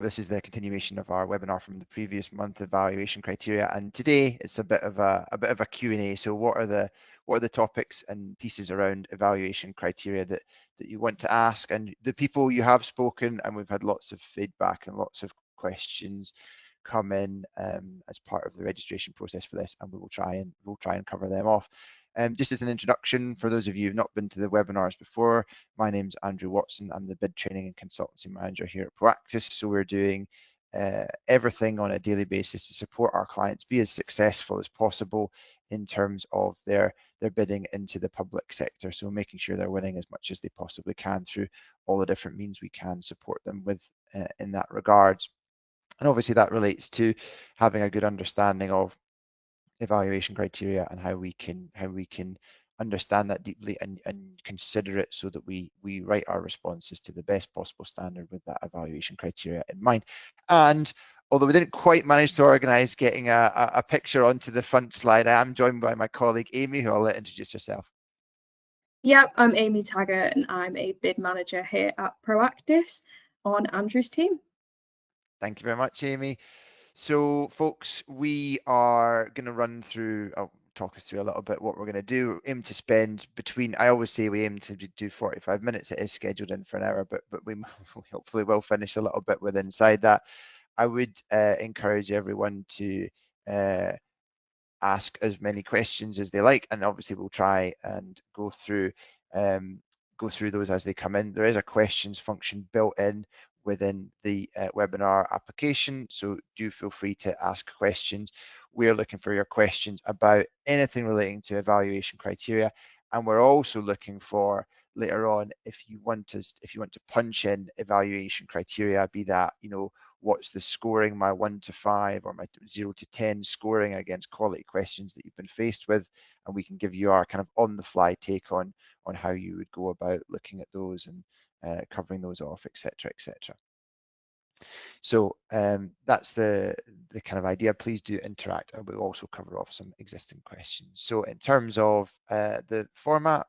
This is the continuation of our webinar from the previous month, evaluation criteria, and today it's a bit of a Q&A. So what are the topics and pieces around evaluation criteria that you want to ask? And the people you have spoken, and we've had lots of feedback and lots of questions come in as part of the registration process for this, and we'll try and cover them off. Just as an introduction, for those of you who've not been to the webinars before, my name's Andrew Watson. I'm the bid training and consultancy manager here at Proactis. So we're doing everything on a daily basis to support our clients be as successful as possible in terms of their bidding into the public sector. So making sure they're winning as much as they possibly can through all the different means we can support them with in that regards. And obviously that relates to having a good understanding of evaluation criteria and how we can understand that deeply and consider it so that we write our responses to the best possible standard with that evaluation criteria in mind. And although we didn't quite manage to organize getting a picture onto the front slide, I am joined by my colleague Amy, who I'll let introduce herself. Yep, I'm Amy Taggart and I'm a bid manager here at Proactis on Andrew's team. Thank you very much, Amy. So folks, we are going to run through, I'll talk us through a little bit what we're going to do. Aim to spend between, I always say we aim to do 45 minutes. It is scheduled in for an hour, but we hopefully will finish a little bit with inside that. I would encourage everyone to ask as many questions as they like, and obviously we'll try and go through those as they come in. There is a questions function built in within the webinar application, so do feel free to ask questions. We're looking for your questions about anything relating to evaluation criteria, and we're also looking for later on if you want to punch in evaluation criteria, be that, you know, what's the scoring, my 1 to 5 or my 0 to 10 scoring against quality questions that you've been faced with, and we can give you our kind of on the fly take on how you would go about looking at those and covering those off, etc., etc. So that's the kind of idea. Please do interact, and we'll also cover off some existing questions. So in terms of the format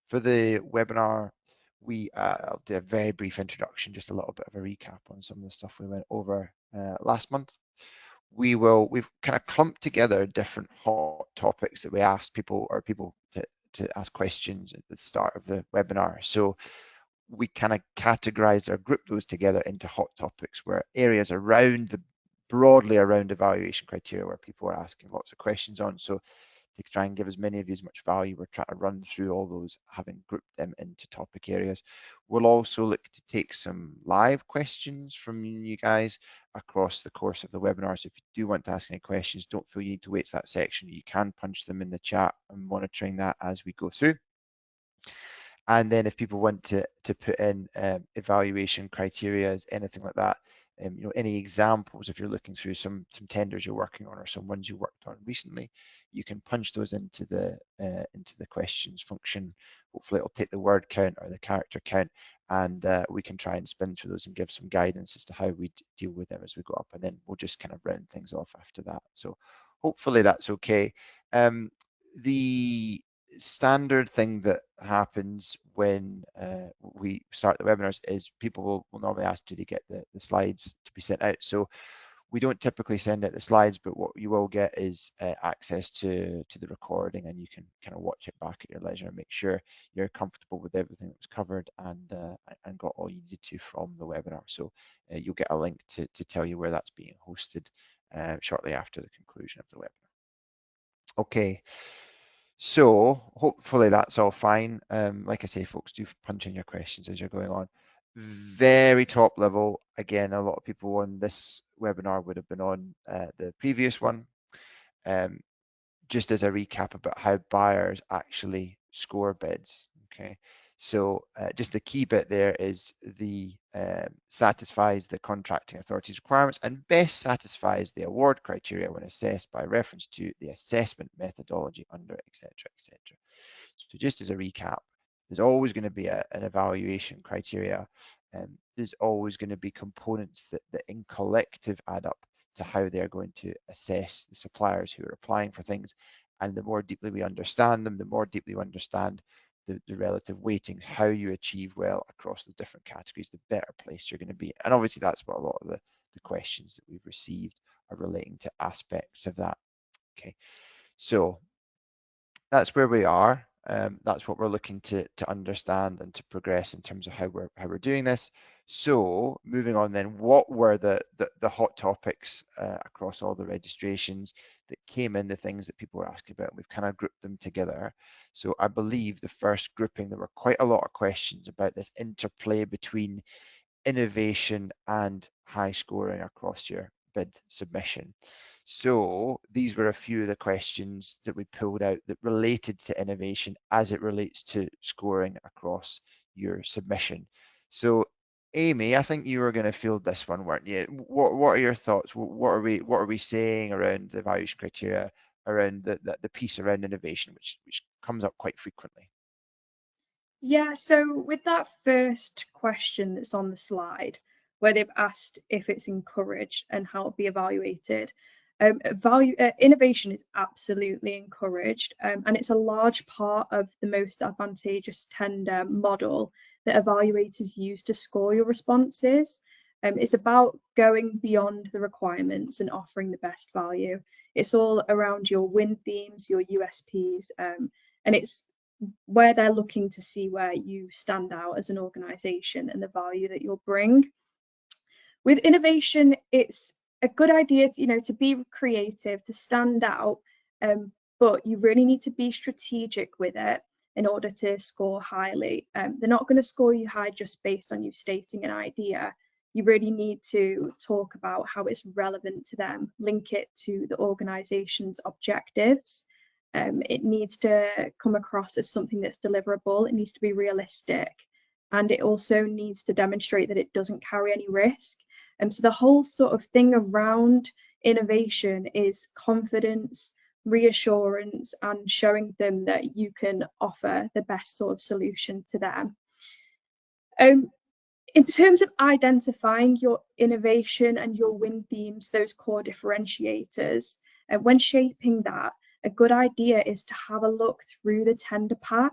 for the webinar, I'll do a very brief introduction, just a little bit of a recap on some of the stuff we went over last month. We've kind of clumped together different hot topics that we asked people to ask questions at the start of the webinar. So we kind of categorized or grouped those together into hot topics, where areas broadly around evaluation criteria where people are asking lots of questions on. So to try and give as many of you as much value, we're trying to run through all those, having grouped them into topic areas. We'll also look to take some live questions from you guys across the course of the webinar. So if you do want to ask any questions, don't feel you need to wait to that section. You can punch them in the chat. I'm monitoring that as we go through. And then if people want to put in evaluation criteria, anything like that, you know, any examples, if you're looking through some tenders you're working on or some ones you worked on recently, you can punch those into the questions function. Hopefully it'll take the word count or the character count, and we can try and spin through those and give some guidance as to how we deal with them as we go up, and then we'll just kind of round things off after that. So hopefully that's okay. The standard thing that happens when we start the webinars is people will normally ask, do they get the slides to be sent out? So we don't typically send out the slides, but what you will get is access to the recording, and you can kind of watch it back at your leisure and make sure you're comfortable with everything that was covered and got all you needed to from the webinar. So you'll get a link to tell you where that's being hosted shortly after the conclusion of the webinar. Okay. So hopefully that's all fine. Like I say, folks, do punch in your questions as you're going on. Very top level. Again, a lot of people on this webinar would have been on the previous one. Just as a recap about how buyers actually score bids. Okay, so just the key bit there is the satisfies the contracting authority's requirements and best satisfies the award criteria when assessed by reference to the assessment methodology under etc. etc. So just as a recap, there's always going to be an evaluation criteria, and there's always going to be components that in collective add up to how they're going to assess the suppliers who are applying for things. And the more deeply we understand them, the more deeply we understand the relative weightings, how you achieve well across the different categories, the better place you're going to be. And obviously that's what a lot of the questions that we've received are relating to aspects of that. Okay, so that's where we are. That's what we're looking to understand and to progress in terms of how we're doing this. So moving on then, what were the hot topics across all the registrations that came in, the things that people were asking about? We've kind of grouped them together. So I believe the first grouping, there were quite a lot of questions about this interplay between innovation and high scoring across your bid submission. So these were a few of the questions that we pulled out that related to innovation as it relates to scoring across your submission. So Amy, I think you were going to field this one, weren't you? What are your thoughts? What are we saying around the evaluation criteria, around the piece around innovation, which comes up quite frequently? Yeah, so with that first question that's on the slide, where they've asked if it's encouraged and how it'll be evaluated, innovation is absolutely encouraged, and it's a large part of the most advantageous tender model that evaluators use to score your responses. It's about going beyond the requirements and offering the best value. It's all around your win themes, your USPs, and it's where they're looking to see where you stand out as an organization and the value that you'll bring. With innovation, it's a good idea to be creative, to stand out, but you really need to be strategic with it in order to score highly. They're not going to score you high just based on you stating an idea. You really need to talk about how it's relevant to them, link it to the organization's objectives. It needs to come across as something that's deliverable. It needs to be realistic. And it also needs to demonstrate that it doesn't carry any risk. So the whole sort of thing around innovation is confidence, reassurance, and showing them that you can offer the best sort of solution to them. In terms of identifying your innovation and your win themes, those core differentiators, when shaping that, a good idea is to have a look through the tender pack.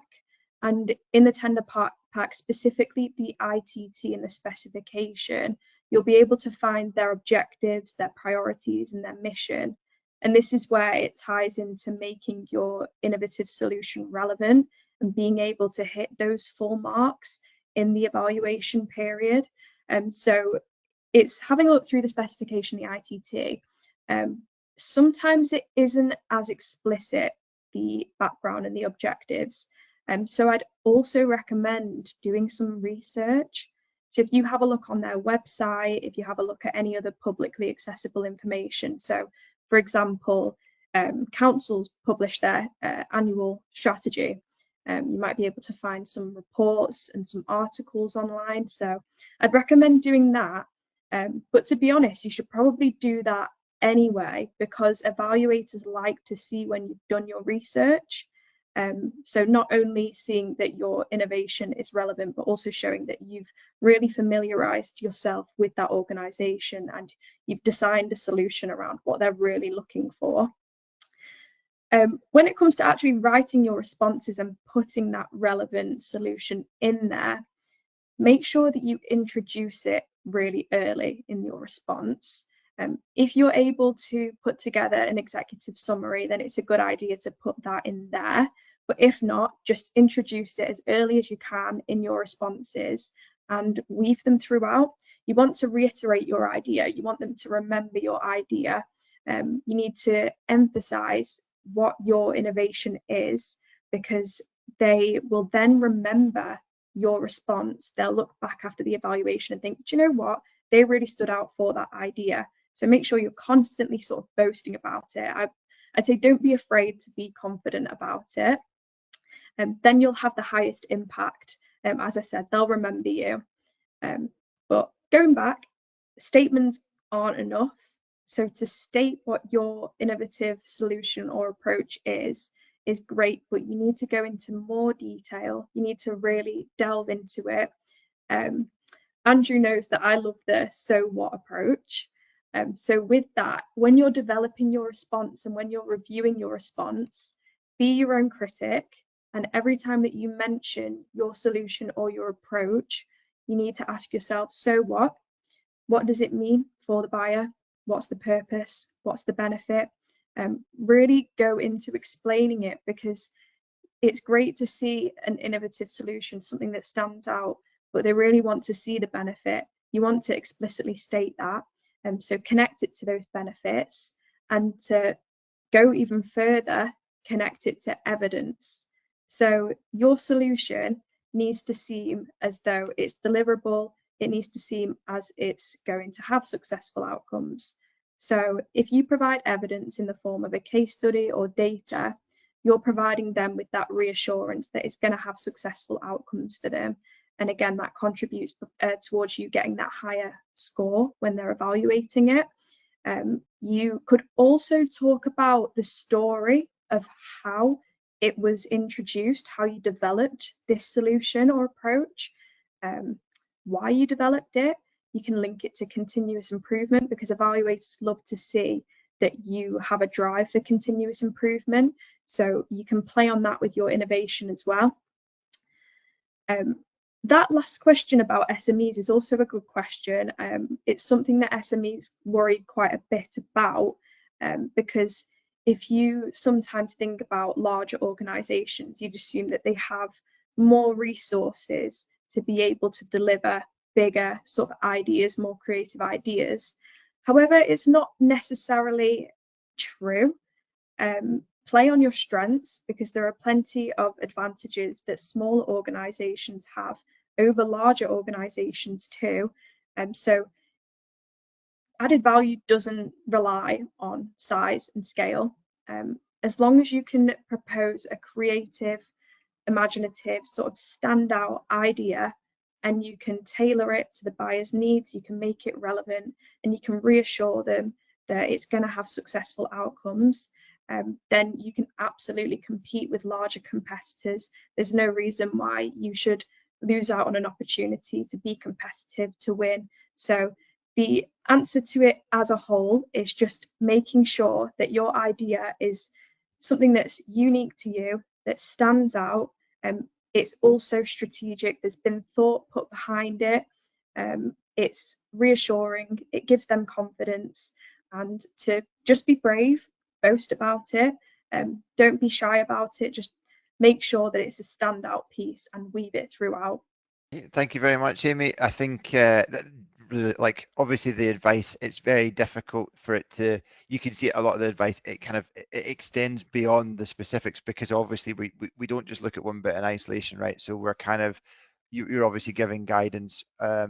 And in the tender pack, specifically the ITT and the specification, you'll be able to find their objectives, their priorities, and their mission. And this is where it ties into making your innovative solution relevant and being able to hit those full marks in the evaluation period. So it's having a look through the specification, the ITT. Sometimes it isn't as explicit, the background and the objectives. So I'd also recommend doing some research. So if you have a look on their website, if you have a look at any other publicly accessible information. So for example, councils publish their annual strategy. You might be able to find some reports and some articles online. So I'd recommend doing that. But to be honest, you should probably do that anyway, because evaluators like to see when you've done your research. So not only seeing that your innovation is relevant, but also showing that you've really familiarized yourself with that organization and you've designed a solution around what they're really looking for. When it comes to actually writing your responses and putting that relevant solution in there, make sure that you introduce it really early in your response. If you're able to put together an executive summary, then it's a good idea to put that in there. But if not, just introduce it as early as you can in your responses and weave them throughout. You want to reiterate your idea. You want them to remember your idea. You need to emphasize what your innovation is, because they will then remember your response. They'll look back after the evaluation and think, do you know what? They really stood out for that idea. So make sure you're constantly sort of boasting about it. I'd say don't be afraid to be confident about it. Then you'll have the highest impact. As I said, they'll remember you. But going back, statements aren't enough. So to state what your innovative solution or approach is great, but you need to go into more detail. You need to really delve into it. Andrew knows that I love the so what approach. So with that, when you're developing your response and when you're reviewing your response, be your own critic. And every time that you mention your solution or your approach, you need to ask yourself, so what? What does it mean for the buyer? What's the purpose? What's the benefit? Really go into explaining it, because it's great to see an innovative solution, something that stands out, but they really want to see the benefit. You want to explicitly state that. So connect it to those benefits, and to go even further, connect it to evidence. So your solution needs to seem as though it's deliverable. It needs to seem as it's going to have successful outcomes. So if you provide evidence in the form of a case study or data, you're providing them with that reassurance that it's going to have successful outcomes for them. And again, that contributes towards you getting that higher score when they're evaluating it. You could also talk about the story of how it was introduced, how you developed this solution or approach, why you developed it. You can link it to continuous improvement, because evaluators love to see that you have a drive for continuous improvement. So you can play on that with your innovation as well. That last question about SMEs is also a good question. It's something that SMEs worry quite a bit about, because if you sometimes think about larger organizations, you'd assume that they have more resources to be able to deliver bigger sort of ideas, more creative ideas. However, it's not necessarily true. Play on your strengths, because there are plenty of advantages that smaller organizations have over larger organizations too. So added value doesn't rely on size and scale. As long as you can propose a creative, imaginative, sort of standout idea, and you can tailor it to the buyer's needs, you can make it relevant, and you can reassure them that it's going to have successful outcomes, then you can absolutely compete with larger competitors. There's no reason why you should lose out on an opportunity to be competitive, to win. So the answer to it as a whole is just making sure that your idea is something that's unique to you, that stands out. It's also strategic. There's been thought put behind it. It's reassuring. It gives them confidence, and to just be brave, boast about it. Don't be shy about it. Just make sure that it's a standout piece and weave it throughout. Thank you very much, Amy. I think like obviously the advice, it's very difficult for it to, you can see a lot of the advice, it kind of it extends beyond the specifics, because obviously we don't just look at one bit in isolation, right? So we're kind of, you're obviously giving guidance to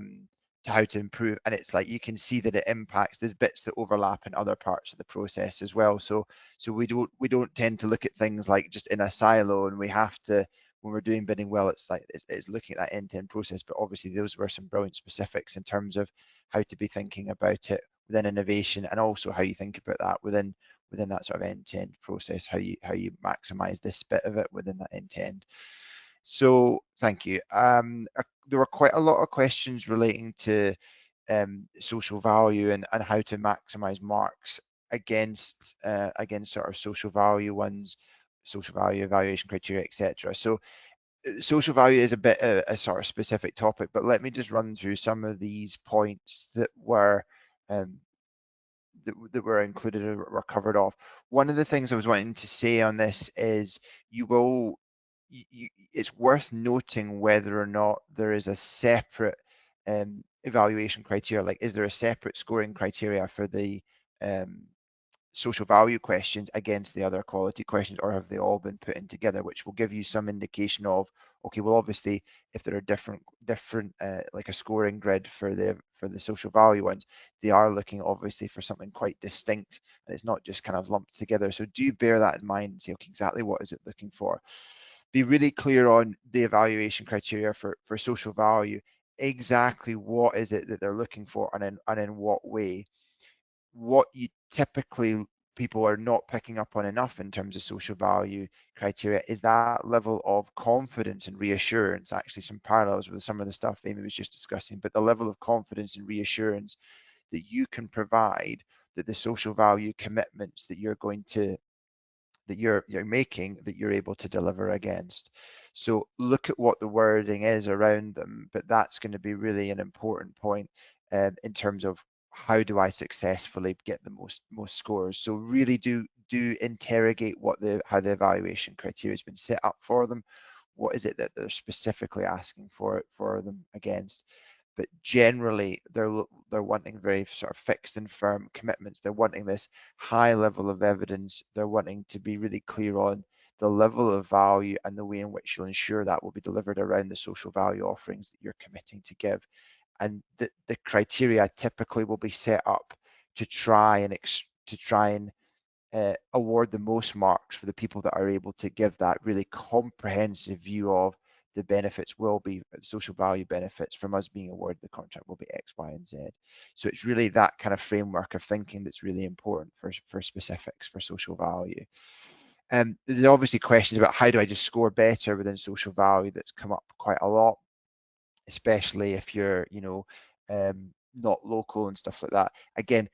how to improve, and it's like you can see that it impacts, there's bits that overlap in other parts of the process as well. So we don't tend to look at things like just in a silo, and we have to, when we're doing bidding well, it's like it's looking at that end-to-end process. But obviously those were some brilliant specifics in terms of how to be thinking about it within innovation, and also how you think about that within that sort of end-to-end process, how you maximize this bit of it within that end-to-end. So thank you. There were quite a lot of questions relating to social value, and how to maximize marks against sort of social value ones, social value evaluation criteria, etc. So social value is a bit a sort of specific topic, but let me just run through some of these points that were um, that were included or were covered off. One of the things I was wanting to say on this is it's worth noting whether or not there is a separate evaluation criteria. Like, is there a separate scoring criteria for the um, social value questions against the other quality questions, or have they all been put in together, which will give you some indication of, okay, well, obviously, if there are different like a scoring grid for the social value ones, they are looking obviously for something quite distinct, and it's not just kind of lumped together. So do bear that in mind and say, okay, exactly what is it looking for? Be really clear on the evaluation criteria for social value. Exactly what is it that they're looking for, and in what way. What you typically, people are not picking up on enough in terms of social value criteria is that level of confidence and reassurance. Actually, some parallels with some of the stuff Amy was just discussing, but the level of confidence and reassurance that you can provide that the social value commitments that you're going to that you're making that you're able to deliver against. So look at what the wording is around them, but that's going to be really an important point in terms of how do I successfully get the most scores. So really do interrogate what how the evaluation criteria has been set up for them. What is it that they're specifically asking for them against? But generally they're wanting very sort of fixed and firm commitments. They're wanting this high level of evidence. They're wanting to be really clear on the level of value and the way in which you'll ensure that will be delivered around the social value offerings that you're committing to give. And the criteria typically will be set up to try and award the most marks for the people that are able to give that really comprehensive view of the benefits will be social value benefits from us being awarded the contract will be X, Y, and Z. So it's really that kind of framework of thinking that's really important for specifics for social value. There's obviously questions about how do I just score better within social value that's come up quite a lot, especially if you're, not local and stuff like that. Again,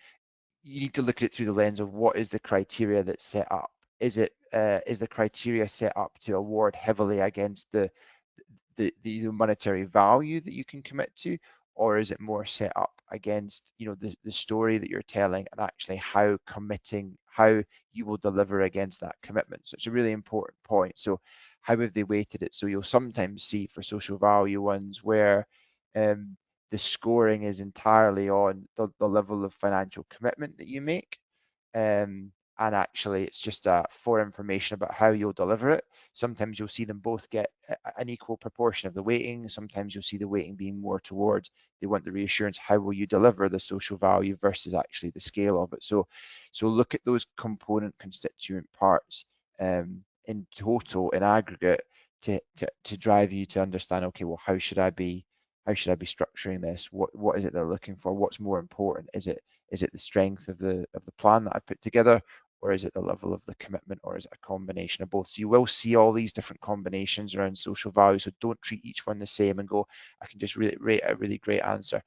you need to look at it through the lens of what is the criteria that's set up. Is the criteria set up to award heavily against the monetary value that you can commit to, or is it more set up against the story that you're telling and actually how you will deliver against that commitment? So it's a really important point. So how have they weighted it? So you'll sometimes see for social value ones where the scoring is entirely on the level of financial commitment that you make, and actually it's just for information about how you'll deliver it. Sometimes you'll see them both get an equal proportion of the weighting. Sometimes you'll see the weighting being more towards they want the reassurance, how will you deliver the social value versus actually the scale of it. So look at those component constituent parts in total, in aggregate, to drive you to understand, okay, well, how should I be structuring this? What is it they're looking for? What's more important? Is it the strength of the plan that I put together, or is it the level of the commitment, or is it a combination of both? So you will see all these different combinations around social value. So don't treat each one the same and go, I can just really rate a really great answer.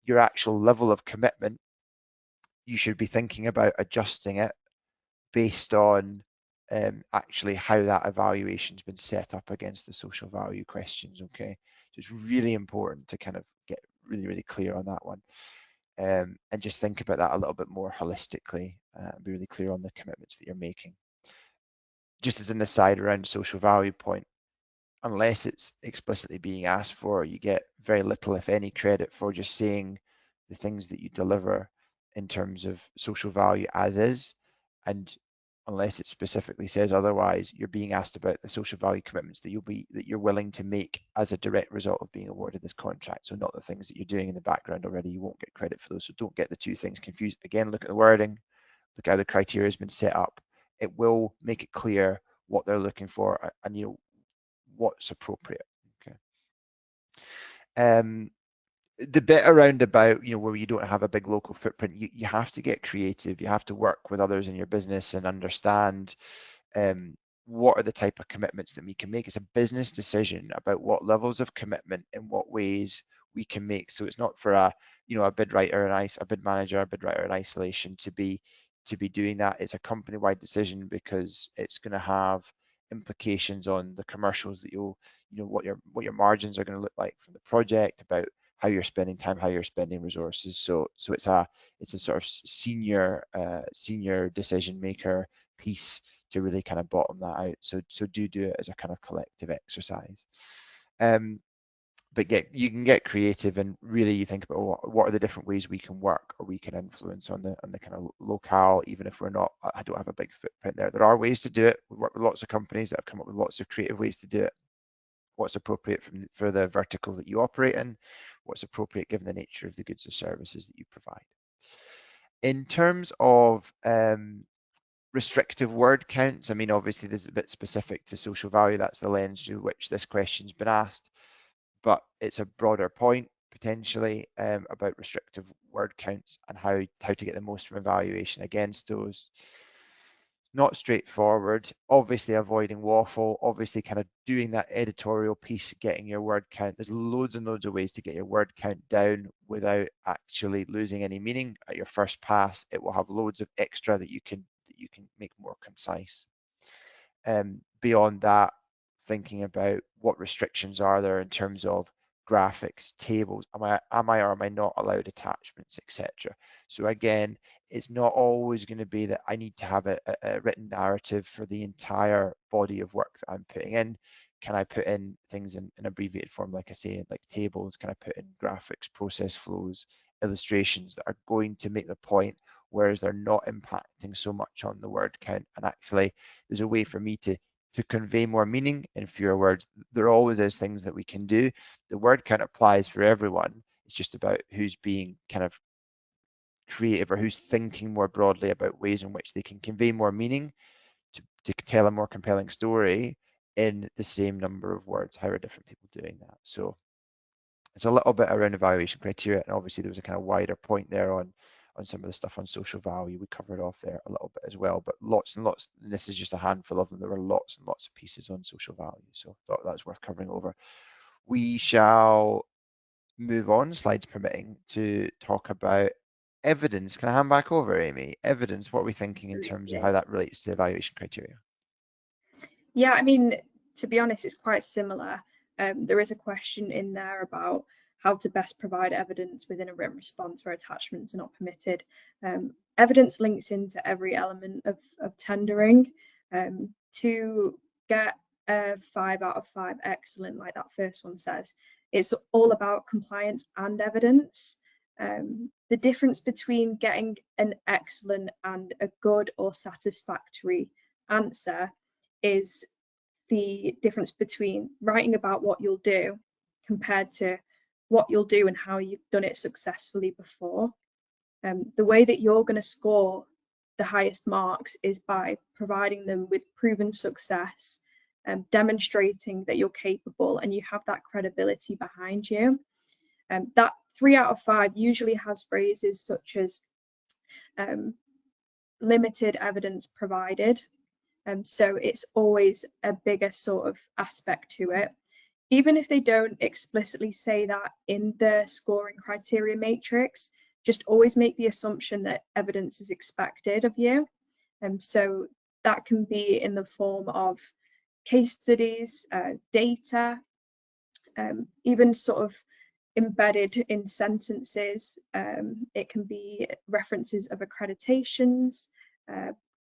Your actual level of commitment, you should be thinking about adjusting it based on actually how that evaluation's been set up against the social value questions. Okay, so it's really important to kind of get really, really clear on that one. And just think about that a little bit more holistically and be really clear on the commitments that you're making. Just as an aside around social value point, unless it's explicitly being asked for, you get very little, if any, credit for just saying the things that you deliver in terms of social value as is. And unless it specifically says otherwise, you're being asked about the social value commitments that you're willing to make as a direct result of being awarded this contract. So not the things that you're doing in the background already. You won't get credit for those. So don't get the two things confused. Again, look at the wording, look at how the criteria has been set up. It will make it clear what they're looking for and what's appropriate. Okay. The bit around about where you don't have a big local footprint, you have to get creative. You have to work with others in your business and understand um, what are the type of commitments that we can make. It's a business decision about what levels of commitment in what ways we can make. So it's not for a bid writer and a bid manager, a bid writer in isolation to be doing that. It's a company-wide decision because it's going to have implications on the commercials that what your margins are going to look like from the project, about how you're spending time, how you're spending resources. So it's a sort of senior decision maker piece to really kind of bottom that out. So do it as a kind of collective exercise. But you can get creative and really you think about what are the different ways we can work or we can influence on the kind of locale, even if I don't have a big footprint there. There are ways to do it. We work with lots of companies that have come up with lots of creative ways to do it. What's appropriate for the vertical that you operate in, what's appropriate given the nature of the goods or services that you provide. In terms of restrictive word counts, I mean, obviously this is a bit specific to social value. That's the lens through which this question's been asked, but it's a broader point potentially about restrictive word counts and how to get the most from evaluation against those. Not straightforward, obviously avoiding waffle, obviously kind of doing that editorial piece, getting your word count. There's loads and loads of ways to get your word count down without actually losing any meaning at your first pass. It will have loads of extra that you can make more concise. Beyond that, thinking about what restrictions are there in terms of graphics, tables, am I or am I not allowed attachments, etc. So again, it's not always going to be that I need to have a written narrative for the entire body of work that I'm putting in. Can I put in things in abbreviated form, like I say, like tables? Can I put in graphics, process flows, illustrations that are going to make the point, whereas they're not impacting so much on the word count? And actually, there's a way for me to convey more meaning in fewer words. There always is things that we can do. The word count applies for everyone. It's just about who's being kind of creative or who's thinking more broadly about ways in which they can convey more meaning to tell a more compelling story in the same number of words. How are different people doing that? So it's a little bit around evaluation criteria, and obviously there was a kind of wider point there on some of the stuff on social value. We covered off there a little bit as well, but lots and lots, and this is just a handful of them. There were lots and lots of pieces on social value, so I thought that was worth covering over. We shall move on, slides permitting, to talk about evidence. Can I hand back over, Amy? Evidence, what are we thinking in terms of Absolutely. how that relates to evaluation criteria? Yeah, I mean, to be honest, it's quite similar. There is a question in there about how to best provide evidence within a written response where attachments are not permitted. Evidence links into every element of tendering. To get a 5 out of 5 excellent, like that first one says, it's all about compliance and evidence. The difference between getting an excellent and a good or satisfactory answer is the difference between writing about what you'll do compared to what you'll do and how you've done it successfully before. The way that you're going to score the highest marks is by providing them with proven success, demonstrating that you're capable and you have that credibility behind you. That 3 out of 5 usually has phrases such as limited evidence provided. So it's always a bigger sort of aspect to it. Even if they don't explicitly say that in the scoring criteria matrix, just always make the assumption that evidence is expected of you. So that can be in the form of case studies, data, even sort of embedded in sentences. It can be references of accreditations,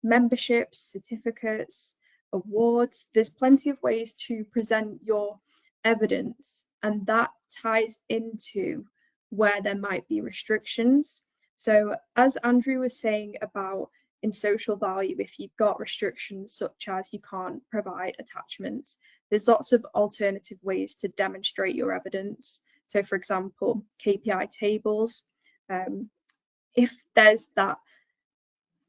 memberships, certificates, awards. There's plenty of ways to present your evidence, and that ties into where there might be restrictions. So as Andrew was saying about in social value, if you've got restrictions such as you can't provide attachments, there's lots of alternative ways to demonstrate your evidence. So for example, KPI tables. If there's that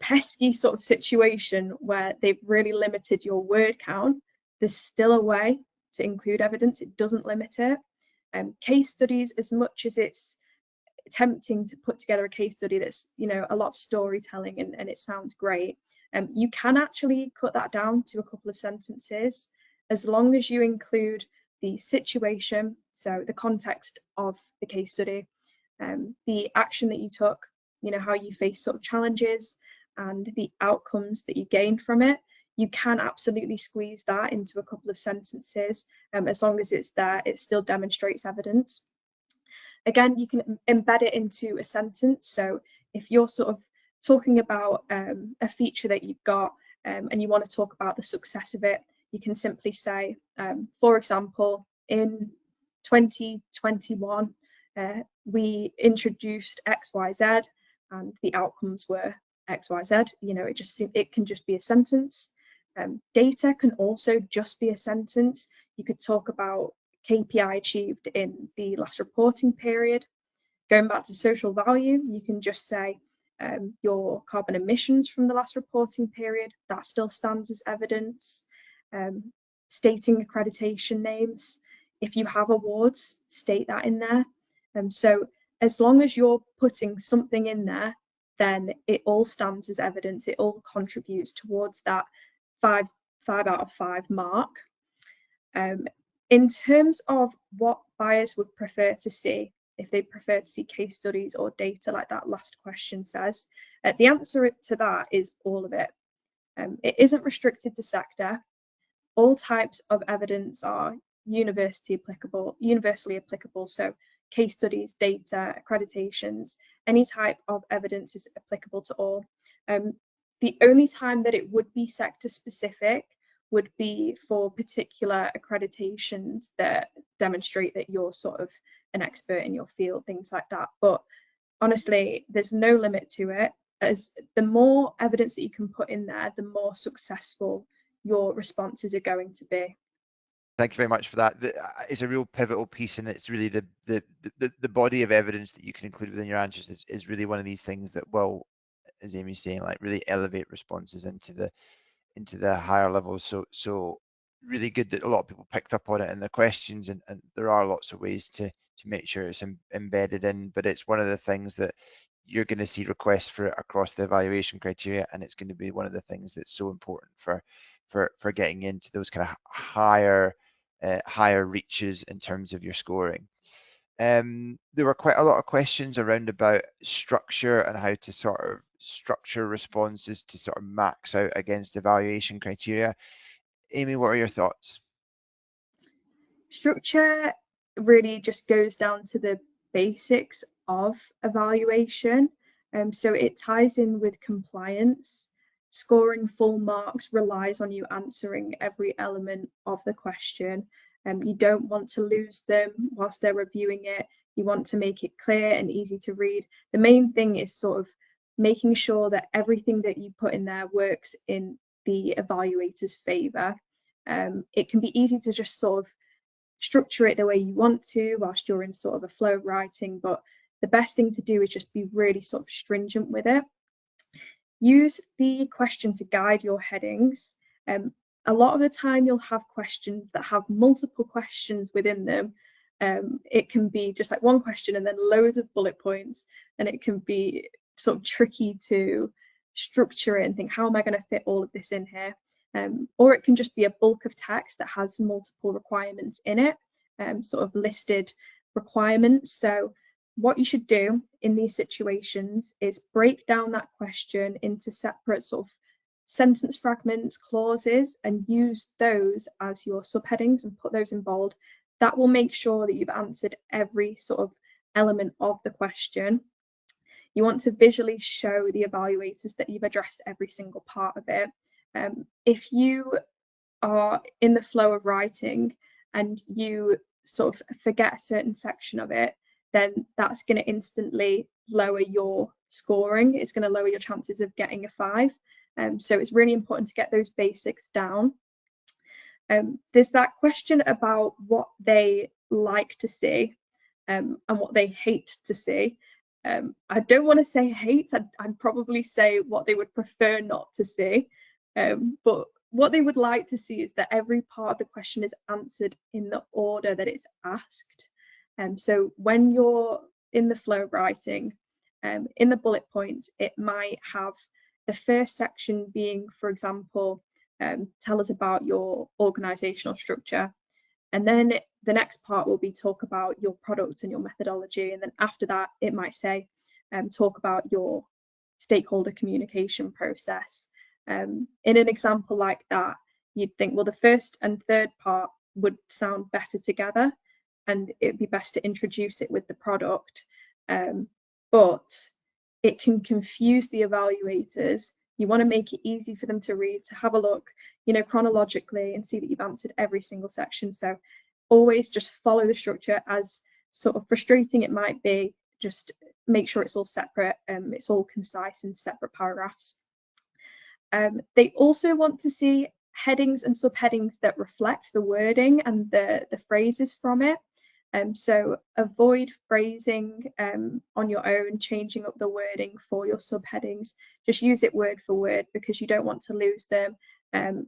pesky sort of situation where they've really limited your word count, there's still a way to include evidence. It doesn't limit it. Case studies, as much as it's tempting to put together a case study that's, you know, a lot of storytelling and it sounds great, you can actually cut that down to a couple of sentences as long as you include the situation, so the context of the case study, the action that you took, you know, how you face sort of challenges and the outcomes that you gained from it. You can absolutely squeeze that into a couple of sentences. As long as it's there, it still demonstrates evidence. Again, you can embed it into a sentence. So if you're sort of talking about a feature that you've got and you want to talk about the success of it, you can simply say, for example, in 2021, we introduced XYZ and the outcomes were XYZ. You know, it can just be a sentence. Data can also just be a sentence. You could talk about KPI achieved in the last reporting period. Going back to social value, you can just say your carbon emissions from the last reporting period. That still stands as evidence. Stating accreditation names. If you have awards, state that in there. So as long as you're putting something in there, then it all stands as evidence. It all contributes towards that 5 out of 5 mark. In terms of what buyers would prefer to see, if they prefer to see case studies or data like that last question says, the answer to that is all of it. It isn't restricted to sector. all types of evidence are universally applicable. So case studies, data, accreditations, any type of evidence is applicable to all. The only time that it would be sector specific would be for particular accreditations that demonstrate that you're sort of an expert in your field, things like that. But honestly, there's no limit to it. As the more evidence that you can put in there, the more successful your responses are going to be. Thank you very much for that. It's a real pivotal piece, and it's really the body of evidence that you can include within your answers is really one of these things that will, as Amy's saying, like really elevate responses into the higher levels. So really good that a lot of people picked up on it in the questions, and there are lots of ways to make sure it's embedded in, but it's one of the things that you're going to see requests for across the evaluation criteria, and it's going to be one of the things that's so important for getting into those kind of higher reaches in terms of your scoring. There were quite a lot of questions around about structure and how to sort of structure responses to sort of max out against evaluation criteria. Amy, what are your thoughts? Structure really just goes down to the basics of evaluation. So it ties in with compliance. Scoring full marks relies on you answering every element of the question. You don't want to lose them whilst they're reviewing it. You want to make it clear and easy to read. The main thing is sort of making sure that everything that you put in there works in the evaluator's favour. It can be easy to just sort of structure it the way you want to whilst you're in sort of a flow of writing, but the best thing to do is just be really sort of stringent with it. Use the question to guide your headings. A lot of the time you'll have questions that have multiple questions within them. It can be just like one question and then loads of bullet points, and it can be sort of tricky to structure it and think, how am I going to fit all of this in here? Or it can just be a bulk of text that has multiple requirements in it, sort of listed requirements. So what you should do in these situations is break down that question into separate sort of sentence fragments, clauses, and use those as your subheadings and put those in bold. That will make sure that you've answered every sort of element of the question. You want to visually show the evaluators that you've addressed every single part of it. If you are in the flow of writing and you sort of forget a certain section of it, then that's going to instantly lower your scoring. It's going to lower your chances of getting a 5. So it's really important to get those basics down. There's that question about what they like to see and what they hate to see. I don't want to say hate, I'd probably say what they would prefer not to see. But what they would like to see is that every part of the question is answered in the order that it's asked. So when you're in the flow of writing, in the bullet points, it might have the first section being, for example, tell us about your organizational structure. And then the next part will be talk about your product and your methodology. And then after that, it might say, talk about your stakeholder communication process. In an example like that, you'd think, well, the first and third part would sound better together, and it'd be best to introduce it with the product. But it can confuse the evaluators. You want to make it easy for them to read, to have a look, chronologically and see that you've answered every single section. So always just follow the structure. As sort of frustrating it might be, just make sure it's all separate, it's all concise in separate paragraphs. They also want to see headings and subheadings that reflect the wording and the phrases from it. So avoid phrasing on your own, changing up the wording for your subheadings. Just use it word for word because you don't want to lose them.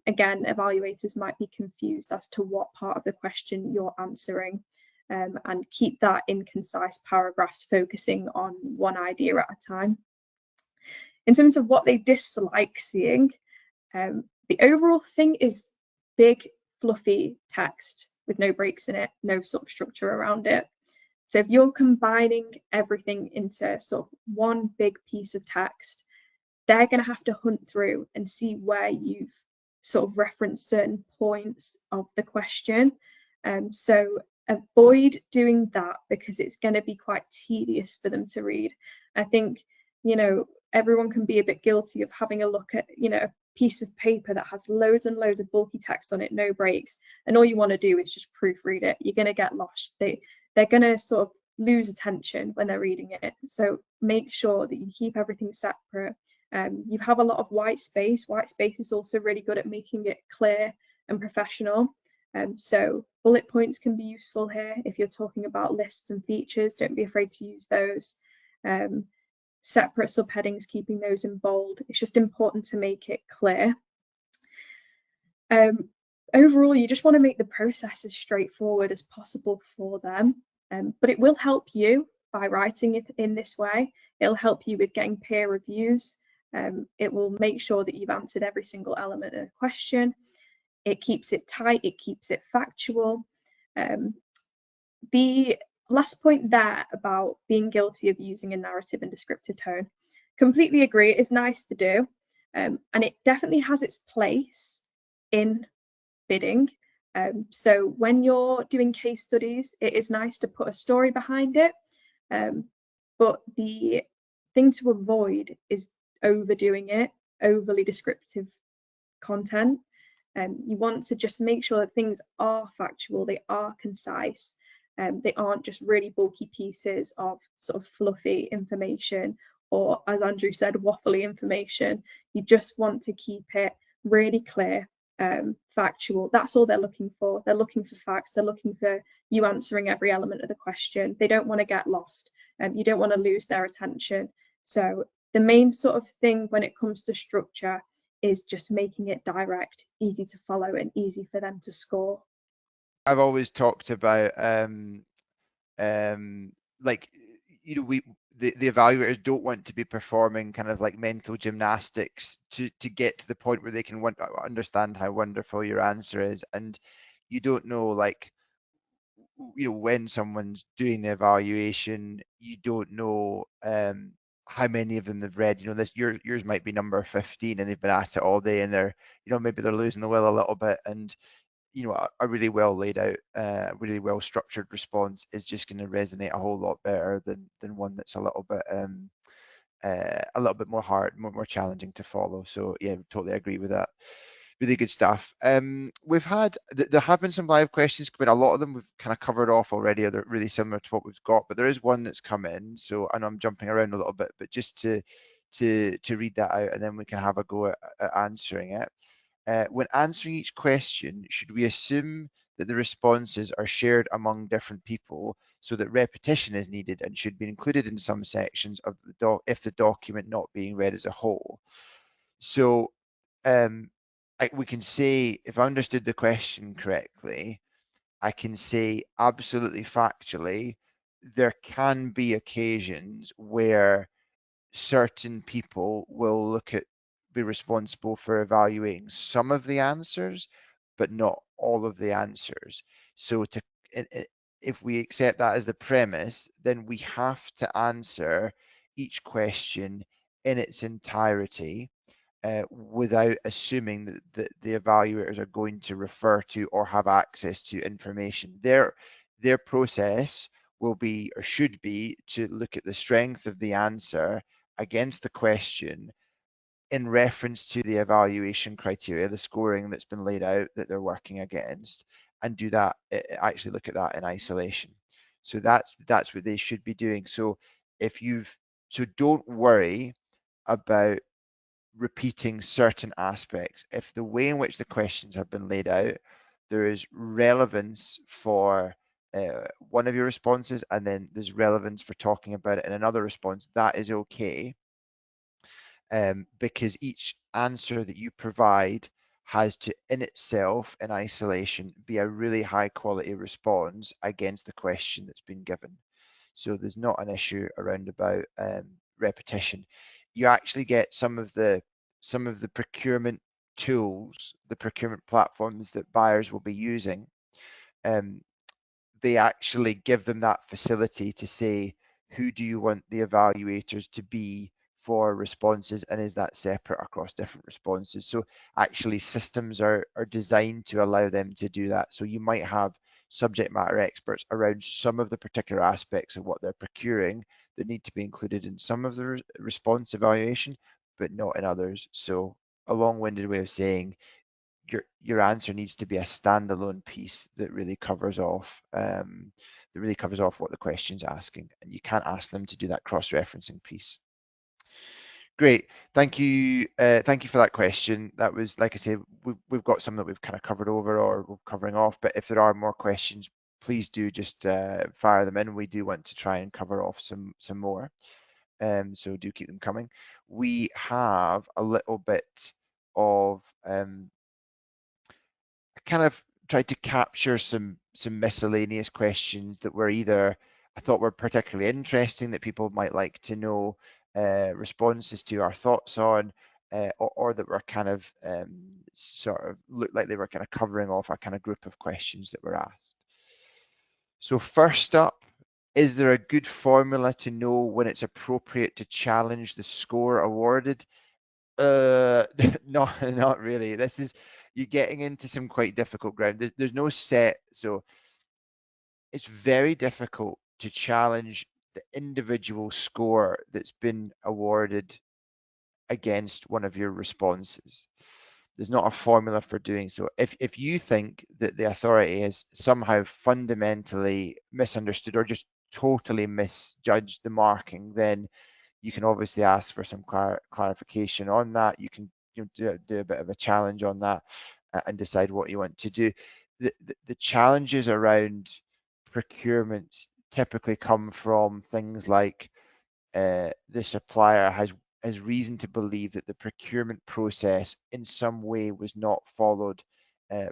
Again, evaluators might be confused as to what part of the question you're answering, and keep that in concise paragraphs, focusing on one idea at a time. In terms of what they dislike seeing, the overall thing is big, fluffy text with no breaks in it, no sort of structure around it. So if you're combining everything into sort of one big piece of text, they're going to have to hunt through and see where you've sort of reference certain points of the question. So avoid doing that because it's going to be quite tedious for them to read. I think, everyone can be a bit guilty of having a look at, a piece of paper that has loads and loads of bulky text on it, no breaks, and all you want to do is just proofread it. You're going to get lost. They're going to sort of lose attention when they're reading it. So make sure that you keep everything separate. You have a lot of white space. White space is also really good at making it clear and professional. So bullet points can be useful here. If you're talking about lists and features, don't be afraid to use those. Separate subheadings, keeping those in bold. It's just important to make it clear. Overall, you just want to make the process as straightforward as possible for them. But it will help you by writing it in this way. It'll help you with getting peer reviews. It will make sure that you've answered every single element of the question. It keeps it tight, it keeps it factual. The last point there about being guilty of using a narrative and descriptive tone, completely agree, it's nice to do. And it definitely has its place in bidding. So when you're doing case studies, it is nice to put a story behind it. But the thing to avoid is overdoing it, overly descriptive content. You want to just make sure that things are factual, they are concise, they aren't just really bulky pieces of sort of fluffy information, or, as Andrew said, waffly information. You just want to keep it really clear, factual. That's all they're looking for. They're looking for facts. They're looking for you answering every element of the question. They don't want to get lost. You don't want to lose their attention. So the main sort of thing when it comes to structure is just making it direct, easy to follow, and easy for them to score. I've always talked about like, the evaluators don't want to be performing kind of like mental gymnastics to get to the point where they can understand how wonderful your answer is, and you don't know, like, when someone's doing the evaluation, you don't know how many of them they've read. Yours might be number 15 and they've been at it all day, and they're, maybe they're losing the will a little bit, and a really well laid out, really well structured response is just going to resonate a whole lot better than one that's a little bit more hard, more challenging to follow. So yeah, totally agree with that. Really good stuff. We've had, there have been some live questions come in. A lot of them we've kind of covered off already, or they're really similar to what we've got, but there is one that's come in. So I know I'm jumping around a little bit, but just to read that out, and then we can have a go at answering it. When answering each question, should we assume that the responses are shared among different people so that repetition is needed and should be included in some sections of the if the document not being read as a whole? So we can say, if I understood the question correctly, I can say absolutely factually, there can be occasions where certain people will be responsible for evaluating some of the answers, but not all of the answers. So if we accept that as the premise, then we have to answer each question in its entirety, without assuming that the evaluators are going to refer to or have access to information. Their process will be, or should be, to look at the strength of the answer against the question in reference to the evaluation criteria, the scoring that's been laid out that they're working against, and do that, actually look at that in isolation. So that's what they should be doing. So don't worry about repeating certain aspects. If the way in which the questions have been laid out, there is relevance for one of your responses, and then there's relevance for talking about it in another response, that is okay, because each answer that you provide has to, in itself, in isolation, be a really high quality response against the question that's been given. So there's not an issue around about repetition. You actually get some of the procurement tools, the procurement platforms that buyers will be using. They actually give them that facility to say, who do you want the evaluators to be for responses, and is that separate across different responses? So actually systems are designed to allow them to do that. So you might have subject matter experts around some of the particular aspects of what they're procuring that need to be included in some of the response evaluation, but not in others. So a long-winded way of saying your answer needs to be a standalone piece that really covers off what the question's asking, and you can't ask them to do that cross-referencing piece. Great, thank you for that question. That was, like I said, we've got some that we've kind of covered over or we're covering off, but if there are more questions, please do just fire them in. We do want to try and cover off some more, so do keep them coming. We have a little bit of I kind of tried to capture some miscellaneous questions that were either I thought were particularly interesting that people might like to know responses to, our thoughts on, or that were kind of sort of looked like they were kind of covering off a kind of group of questions that were asked. So first up, is there a good formula to know when it's appropriate to challenge the score awarded? Not really. This is, you're getting into some quite difficult ground. There's no set, so it's very difficult to challenge the individual score that's been awarded against one of your responses. There's not a formula for doing so. If you think that the authority has somehow fundamentally misunderstood or just totally misjudged the marking, then you can obviously ask for some clarification on that. You can do a bit of a challenge on that and decide what you want to do. The challenges around procurement typically come from things like the supplier has reason to believe that the procurement process in some way was not followed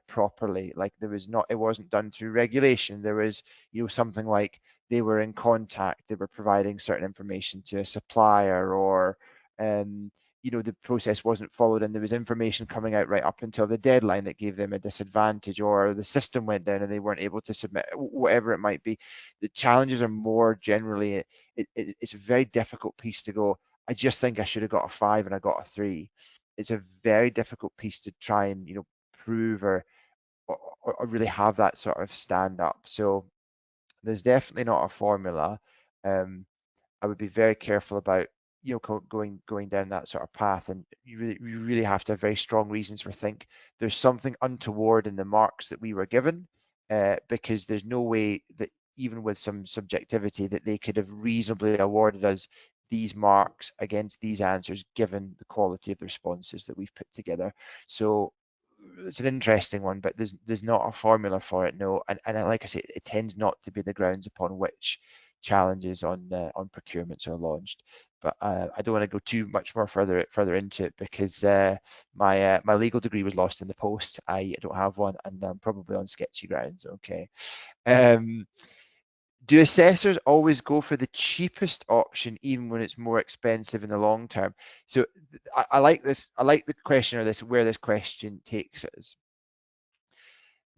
properly. Like it wasn't done through regulation. There was, something like they were in contact, they were providing certain information to a supplier, or the process wasn't followed and there was information coming out right up until the deadline that gave them a disadvantage, or the system went down and they weren't able to submit, whatever it might be. The challenges are more generally, it's a very difficult piece to go, I just think I should have got a 5 and I got a 3. It's a very difficult piece to try and, prove or really have that sort of stand up. So there's definitely not a formula. I would be very careful about going down that sort of path, and you really have to have very strong reasons for think there's something untoward in the marks that we were given, because there's no way that even with some subjectivity that they could have reasonably awarded us these marks against these answers given the quality of the responses that we've put together. So it's an interesting one, but there's not a formula for it, no. And like I say, it tends not to be the grounds upon which challenges on procurements are launched. But I don't want to go too much more further into it, because my legal degree was lost in the post. I don't have one, and I'm probably on sketchy grounds. Okay. Do assessors always go for the cheapest option even when it's more expensive in the long term? So I like this. I like the question, or where this question takes us.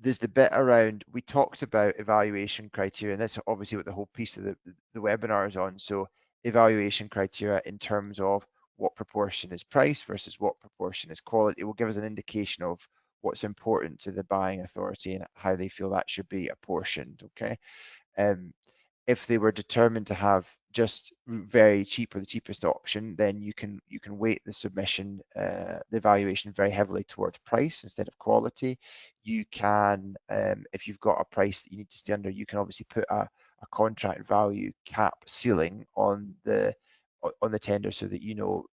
There's the bit around, we talked about evaluation criteria, and that's obviously what the whole piece of the webinar is on. So evaluation criteria in terms of what proportion is price versus what proportion is quality. It will give us an indication of what's important to the buying authority and how they feel that should be apportioned. Okay. If they were determined to have just very cheap or the cheapest option, then you can weight the submission, the evaluation very heavily towards price instead of quality. You can, if you've got a price that you need to stay under, you can obviously put a contract value cap ceiling on the tender, so that you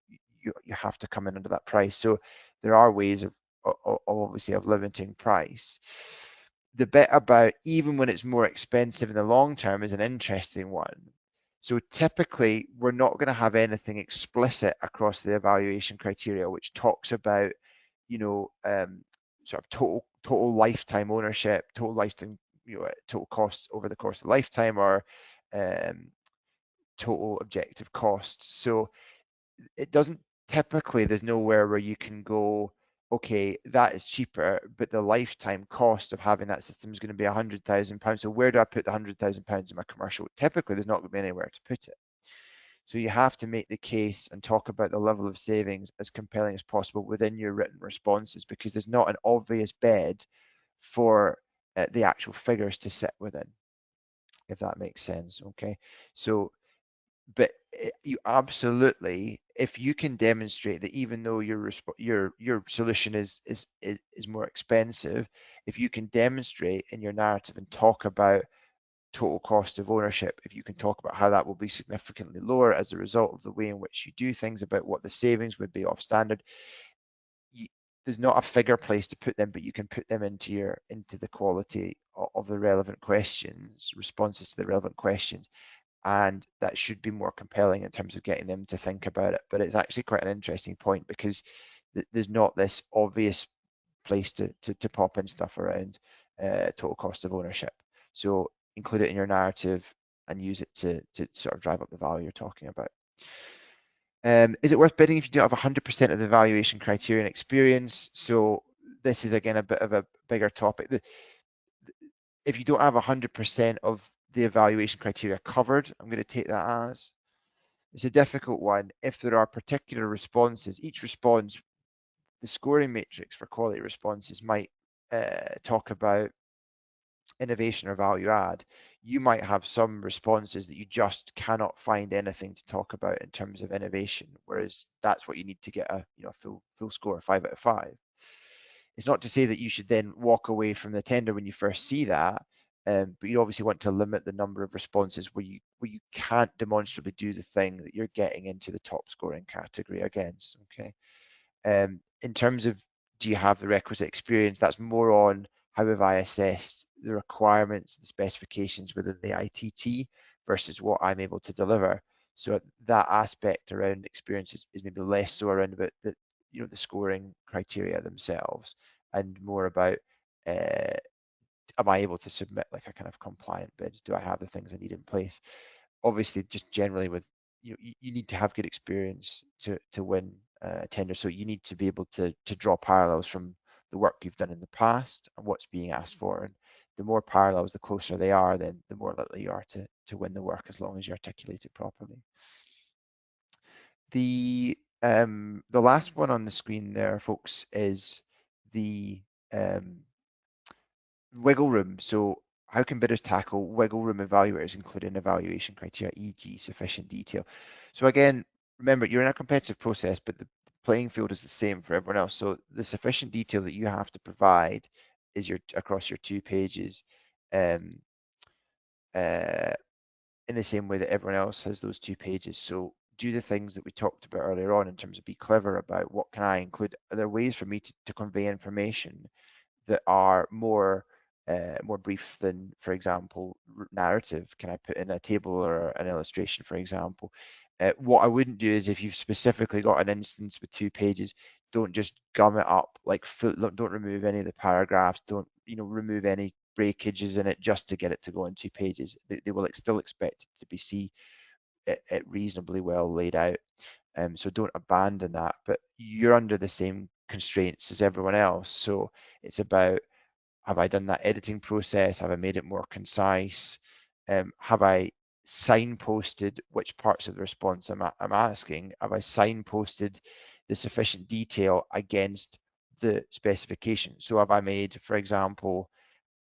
have to come in under that price. So there are ways of obviously of limiting price. The bit about even when it's more expensive in the long term is an interesting one. So typically, we're not going to have anything explicit across the evaluation criteria which talks about, sort of total lifetime ownership, total lifetime, total costs over the course of lifetime, or total objective costs. So it doesn't typically, there's nowhere where you can go, okay, that is cheaper, but the lifetime cost of having that system is going to be £100,000. So where do I put the £100,000 in my commercial? Typically, there's not going to be anywhere to put it. So you have to make the case and talk about the level of savings as compelling as possible within your written responses, because there's not an obvious bed for the actual figures to sit within, if that makes sense. Okay, so but you absolutely, if you can demonstrate that even though your solution is more expensive, if you can demonstrate in your narrative and talk about total cost of ownership, if you can talk about how that will be significantly lower as a result of the way in which you do things, about what the savings would be off standard, you, there's not a figure place to put them, but you can put them into the quality of the relevant questions, responses to the relevant questions, and that should be more compelling in terms of getting them to think about it. But it's actually quite an interesting point, because there's not this obvious place to pop in stuff around total cost of ownership. So include it in your narrative and use it to sort of drive up the value you're talking about. Is it worth bidding if you don't have 100% of the valuation criteria and experience? So this is again a bit of a bigger topic. If you don't have 100% of the evaluation criteria covered, I'm going to take that as, it's a difficult one. If there are particular responses, each response, the scoring matrix for quality responses might talk about innovation or value add. You might have some responses that you just cannot find anything to talk about in terms of innovation, whereas that's what you need to get a full score, 5 out of 5. It's not to say that you should then walk away from the tender when you first see that, but you obviously want to limit the number of responses where you can't demonstrably do the thing that you're getting into the top scoring category against. Okay. In terms of, do you have the requisite experience? That's more on how have I assessed the requirements, the specifications within the ITT versus what I'm able to deliver. So that aspect around experience is maybe less so around about the scoring criteria themselves, and more about am I able to submit like a kind of compliant bid? Do I have the things I need in place? Obviously, just generally with you need to have good experience to win a tender. So you need to be able to draw parallels from the work you've done in the past and what's being asked for. And the more parallels, the closer they are, then the more likely you are to win the work, as long as you articulate it properly. The last one on the screen there, folks, is the wiggle room. So how can bidders tackle wiggle room evaluators, including evaluation criteria, e.g. sufficient detail? So again, remember, you're in a competitive process, but the playing field is the same for everyone else. So the sufficient detail that you have to provide is across your 2 pages, um, uh, in the same way that everyone else has those 2 pages. So do the things that we talked about earlier on in terms of be clever about what can I include. Are there ways for me to convey information that are more brief than, for example, narrative? Can I put in a table or an illustration, for example? What I wouldn't do is, if you've specifically got an instance with 2 pages, don't just gum it up, like don't remove any of the paragraphs, don't remove any breakages in it just to get it to go on 2 pages. They will still expect it to be it reasonably well laid out. So don't abandon that, but you're under the same constraints as everyone else. So it's about, have I done that editing process? Have I made it more concise? Have I signposted which parts of the response I'm asking? Have I signposted the sufficient detail against the specification? So have I made, for example,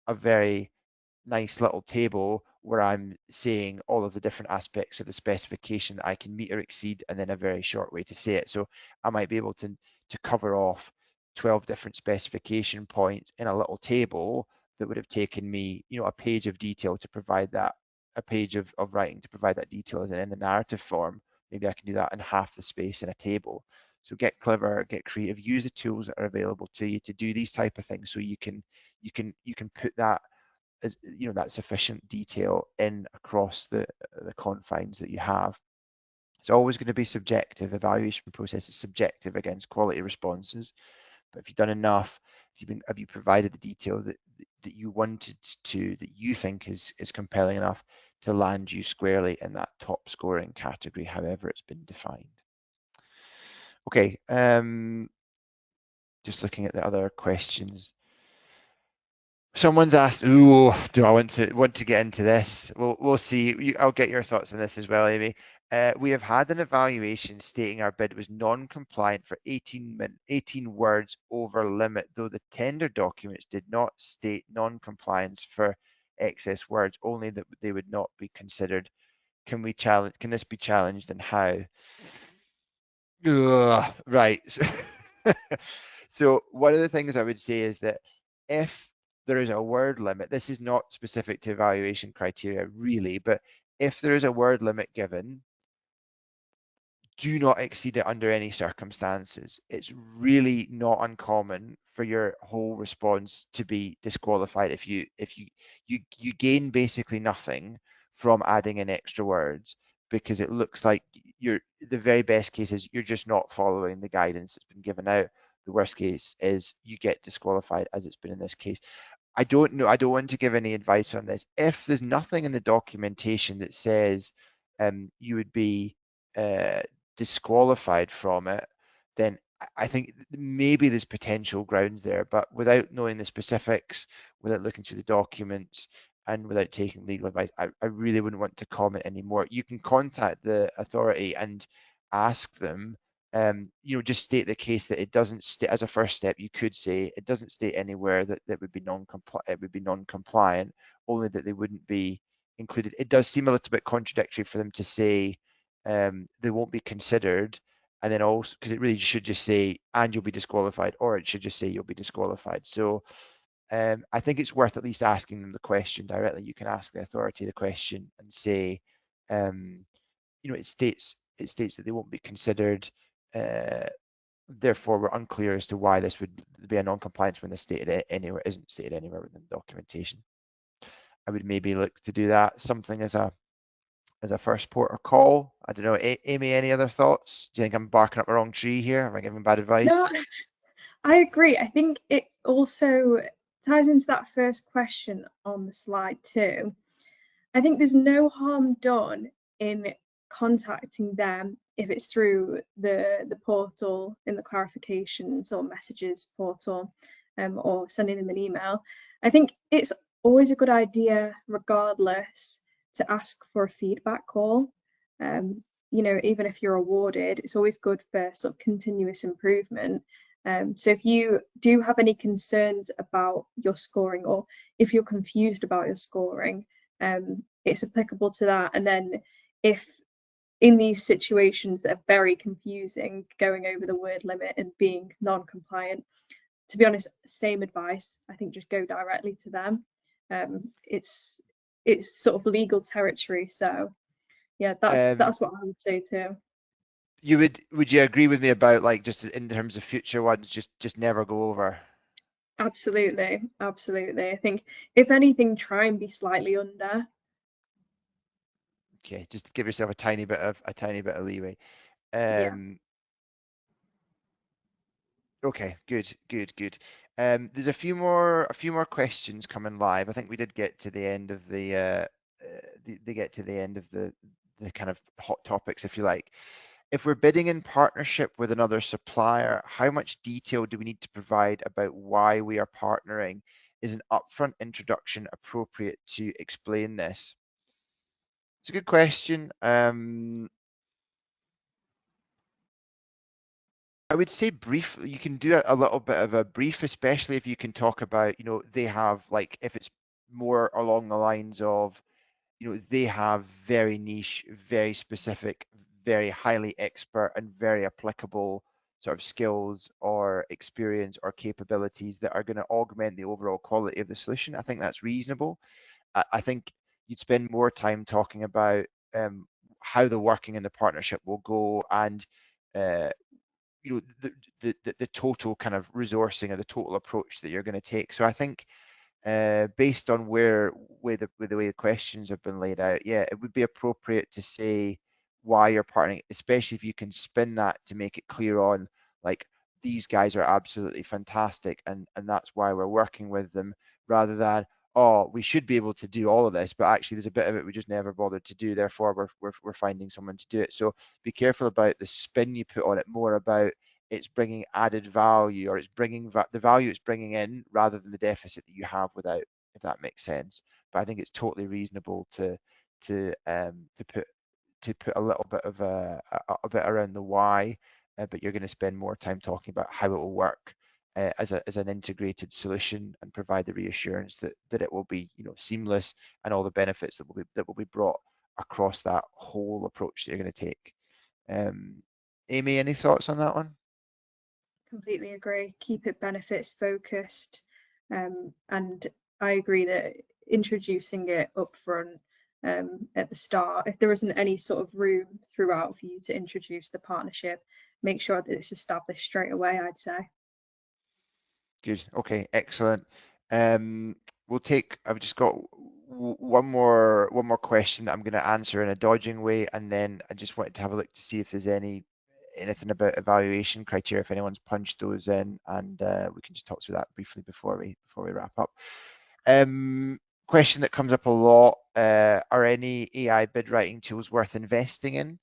a very nice little table where I'm saying all of the different aspects of the specification that I can meet or exceed, and then a very short way to say it. So I might be able to cover off 12 different specification points in a little table that would have taken me, a page of detail to provide that, a page of writing to provide that detail as in the narrative form. Maybe I can do that in half the space in a table. So get clever, get creative, use the tools that are available to you to do these type of things, so you can put that as that sufficient detail in across the confines that you have. It's always going to be subjective. Evaluation process is subjective against quality responses. But if you've done enough, have you provided the detail that you wanted to, that you think is compelling enough to land you squarely in that top scoring category, however it's been defined. Okay, just looking at the other questions. Someone's asked, "Ooh, do I want to get into this?" We'll see. I'll get your thoughts on this as well, Amy. We have had an evaluation stating our bid was non-compliant for 18 words over limit, though the tender documents did not state non-compliance for excess words, only that they would not be considered. Can this be challenged, and how? Ugh, right. So one of the things I would say is that if there is a word limit, this is not specific to evaluation criteria really, but if there is a word limit given, do not exceed it under any circumstances. It's really not uncommon for your whole response to be disqualified if you gain basically nothing from adding in extra words, because it looks like the very best case is you're just not following the guidance that's been given out. The worst case is you get disqualified, as it's been in this case. I don't know. I don't want to give any advice on this. If there's nothing in the documentation that says you would be uh, disqualified from it, then I think maybe there's potential grounds there. But without knowing the specifics, without looking through the documents, and without taking legal advice, I really wouldn't want to comment anymore. You can contact the authority and ask them, just state the case that it doesn't state, as a first step, you could say it doesn't state anywhere that it would be non-compliant, only that they wouldn't be included. It does seem a little bit contradictory for them to say they won't be considered, and then also, because it really should just say and you'll be disqualified, or it should just say you'll be disqualified. So I think it's worth at least asking them the question directly. You can ask the authority the question and say, um, it states that they won't be considered. Uh, Therefore, we're unclear as to why this would be a non-compliance when isn't stated anywhere within the documentation. I would maybe look to do that, something as a first port of call. I don't know, Amy, any other thoughts? Do you think I'm barking up the wrong tree here? Am I giving bad advice? No, I agree. I think it also ties into that first question on the slide too. I think there's no harm done in contacting them if it's through the portal in the clarifications or messages portal, or sending them an email. I think it's always a good idea, regardless, to ask for a feedback call. Even if you're awarded, it's always good for sort of continuous improvement. So if you do have any concerns about your scoring, or if you're confused about your scoring, it's applicable to that. And then if in these situations that are very confusing, going over the word limit and being non-compliant, to be honest, same advice. I think just go directly to them. It's sort of legal territory. So yeah, Um, that's what I would say too. would you agree with me about, like, just in terms of future ones, just never go over? Absolutely, absolutely. I think if anything, try and be slightly under. Okay, just give yourself a tiny bit of leeway. Yeah. Um, okay, good, good, good. There's a few more questions coming live. I think we did get to the end of they get to the end of the kind of hot topics, if you like. If we're bidding in partnership with another supplier, how much detail do we need to provide about why we are partnering? Is an upfront introduction appropriate to explain this? It's a good question. I would say brief. You can do a little bit of a brief, especially if you can talk about, they have, like, if it's more along the lines of, they have very niche, very specific, very highly expert and very applicable sort of skills or experience or capabilities that are going to augment the overall quality of the solution. I think that's reasonable. I think you'd spend more time talking about how the working in the partnership will go, and uh, the total kind of resourcing or the total approach that you're going to take. So I think based on with the way the questions have been laid out, yeah, it would be appropriate to say why you're partnering, especially if you can spin that to make it clear on, like, these guys are absolutely fantastic, and that's why we're working with them, rather than, oh, we should be able to do all of this, but actually there's a bit of it we just never bothered to do, therefore we're finding someone to do it. So be careful about the spin you put on it, more about it's bringing added value, or it's bringing the value it's bringing in, rather than the deficit that you have without, if that makes sense. But I think it's totally reasonable to put to put a little bit of a bit around the why, but you're going to spend more time talking about how it will work as an integrated solution and provide the reassurance that it will be, you know, seamless and all the benefits that will be brought across that whole approach that you're going to take. Amy, any thoughts on that one? Completely agree. Keep it benefits focused. And I agree that introducing it up front at the start, if there isn't any sort of room throughout for you to introduce the partnership, make sure that it's established straight away, I'd say. Good. Okay, excellent. We'll take. I've just got one more question that I'm going to answer in a dodging way, and then I just wanted to have a look to see if there's anything about evaluation criteria, if anyone's punched those in, and we can just talk through that briefly before we wrap up. Question that comes up a lot: are any AI bid writing tools worth investing in?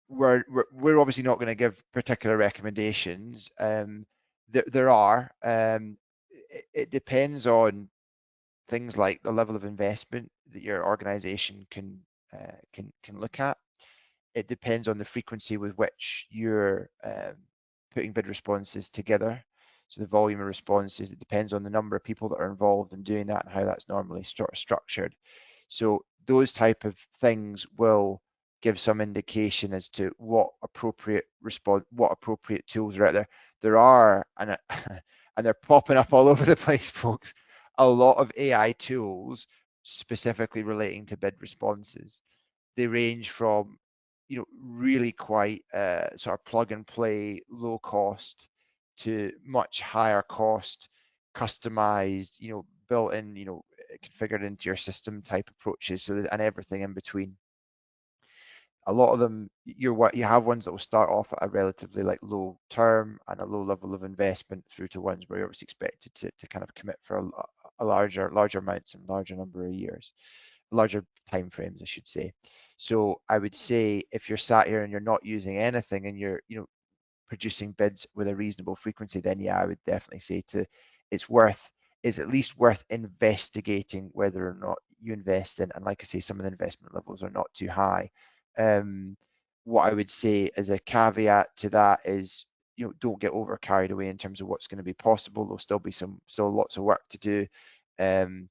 We're obviously not going to give particular recommendations. There are. It depends on things like the level of investment that your organization can look at. It depends on the frequency with which you're putting bid responses together. So the volume of responses, it depends on the number of people that are involved in doing that and how that's normally structured. So those type of things will give some indication as to what appropriate tools are out there. There are, and they're popping up all over the place, folks, a lot of AI tools specifically relating to bid responses. They range from, you know, really quite sort of plug and play, low cost to much higher cost, customized, you know, built in, you know, configured into your system type approaches. So and everything in between. A lot of them, you have ones that will start off at a relatively like low term and a low level of investment through to ones where you're obviously expected to kind of commit for a larger amounts and larger number of years, larger time frames, I should say. So I would say if you're sat here and you're not using anything and you're, you know, producing bids with a reasonable frequency, then yeah, I would definitely say it's worth it's at least worth investigating whether or not you invest in. And like I say, some of the investment levels are not too high. Um, what I would say as a caveat to that is, you know, don't get over carried away in terms of what's going to be possible. There'll still be still lots of work to do, and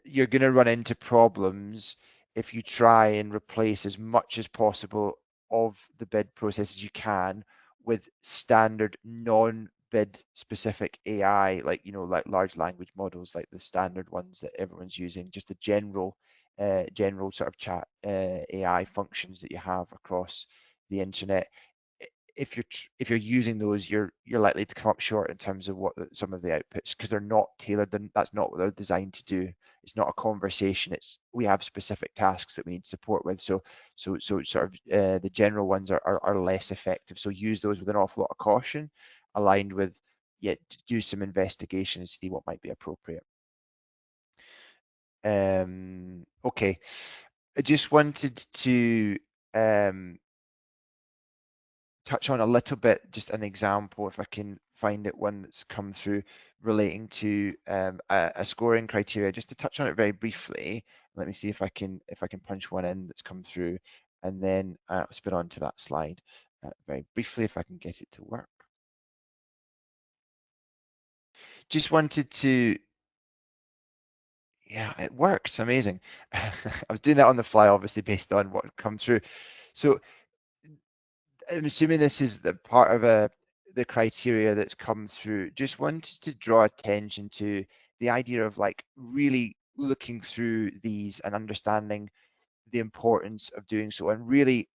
you're going to run into problems if you try and replace as much as possible of the bid process as you can with standard non-bid specific AI, like, you know, like large language models, like the standard ones that everyone's using, just the general sort of chat AI functions that you have across the internet. If you're using those, you're likely to come up short in terms of what some of the outputs, because they're not tailored, and that's not what they're designed to do. It's not a conversation. We have specific tasks that we need support with. So sort of the general ones are less effective. So use those with an awful lot of caution, aligned with, yeah, do some investigation and see what might be appropriate. Okay, I just wanted to touch on a little bit, just an example, if I can find it, one that's come through relating to a scoring criteria, just to touch on it very briefly. Let me see if I can punch one in that's come through, and then spin on to that slide very briefly if I can get it to work. Just wanted to, yeah, it works, amazing. I was doing that on the fly, obviously based on what come through. So I'm assuming this is the part of the criteria that's come through. Just wanted to draw attention to the idea of like really looking through these and understanding the importance of doing so. And really,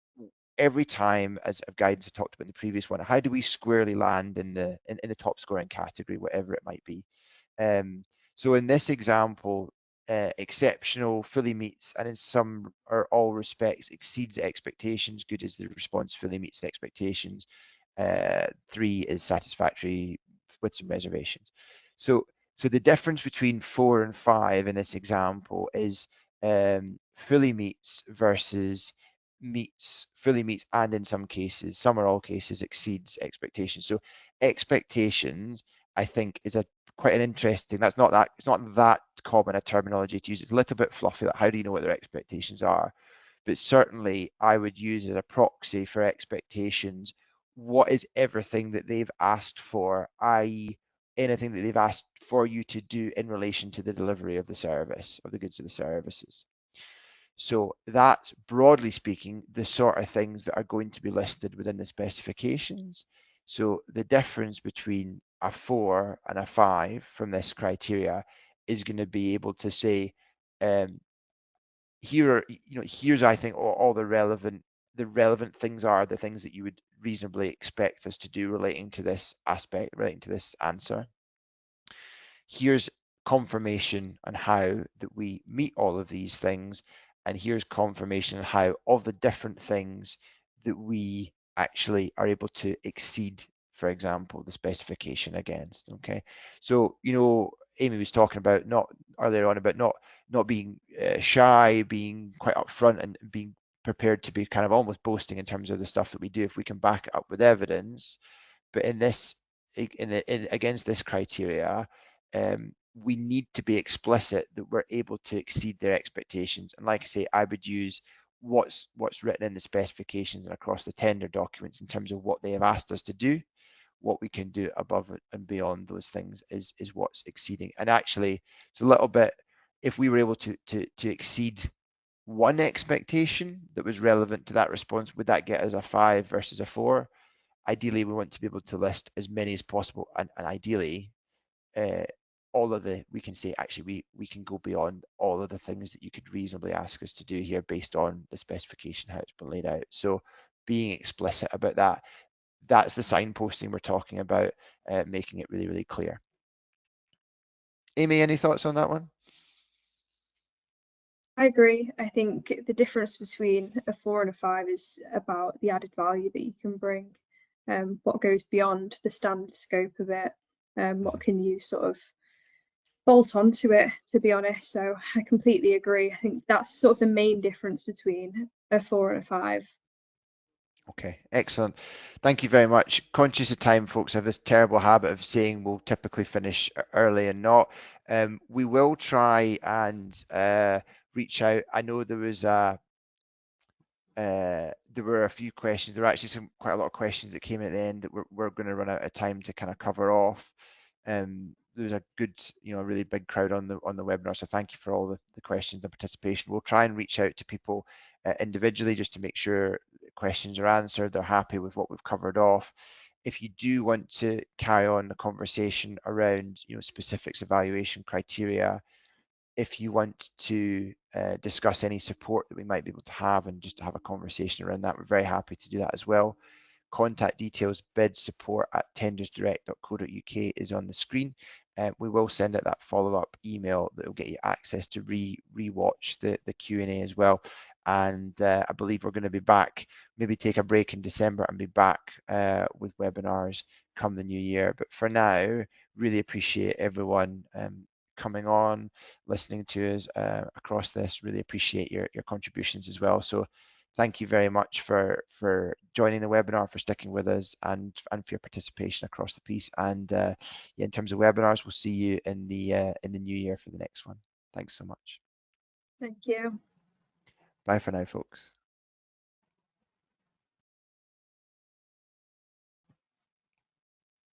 every time, as guidance I talked about in the previous one, how do we squarely land in the top scoring category, whatever it might be? So in this example, exceptional fully meets and in some or all respects exceeds expectations. Good is the response fully meets expectations. 3 is satisfactory with some reservations. So the difference between 4 and 5 in this example is fully meets versus fully meets, and in some cases, some or all cases, exceeds expectations. So expectations, I think, is a quite an interesting, it's not that common a terminology to use. It's a little bit fluffy, like how do you know what their expectations are? But certainly I would use as a proxy for expectations, what is everything that they've asked for, i.e. anything that they've asked for you to do in relation to the delivery of the service, of the goods or the services. So that's, broadly speaking, the sort of things that are going to be listed within the specifications. So the difference between a 4 and a 5 from this criteria is going to be able to say, here are, here's, I think, all the relevant things are the things that you would reasonably expect us to do relating to this aspect, relating to this answer. Here's confirmation on how that we meet all of these things, and here's confirmation on how of the different things that we actually are able to exceed, for example, the specification against. Okay, so Amy was talking about not earlier on about not being shy, being quite upfront, and being prepared to be kind of almost boasting in terms of the stuff that we do if we can back it up with evidence. But in this, against this criteria, we need to be explicit that we're able to exceed their expectations. And like I say, I would use what's written in the specifications and across the tender documents in terms of what they have asked us to do. What we can do above and beyond those things is what's exceeding. And actually, it's a little bit, if we were able to exceed one expectation that was relevant to that response, would that get us a 5 versus a 4? Ideally, we want to be able to list as many as possible, and ideally, uh, all of we can say, actually, we can go beyond all of the things that you could reasonably ask us to do here based on the specification, how it's been laid out. So being explicit about that, that's the signposting we're talking about, making it really, really clear. Amy, any thoughts on that one? I agree. I think the difference between a 4 and a 5 is about the added value that you can bring, what goes beyond the standard scope of it, what can you sort of bolt onto it, to be honest. So I completely agree. I think that's sort of the main difference between a 4 and a 5. Okay, excellent. Thank you very much. Conscious of time, folks, I have this terrible habit of saying we'll typically finish early and not. We will try and reach out. I know there were a few questions. There were actually quite a lot of questions that came at the end that we're going to run out of time to kind of cover off. There was a good, really big crowd on the webinar, so thank you for all the questions and participation. We'll try and reach out to people individually just to make sure questions are answered, they're happy with what we've covered off. If you do want to carry on the conversation around, specifics, evaluation criteria, if you want to discuss any support that we might be able to have and just to have a conversation around that, we're very happy to do that as well. Contact details, bid support at tendersdirect.co.uk is on the screen. We will send out that follow-up email that will get you access to re-watch the Q&A as well. And I believe we're going to be back, maybe take a break in December and be back with webinars come the new year. But for now, really appreciate everyone coming on, listening to us across this. Really appreciate your contributions as well. So thank you very much for joining the webinar, for sticking with us, and for your participation across the piece. And yeah, in terms of webinars, we'll see you in the new year for the next one. Thanks so much. Thank you. Bye for now, folks.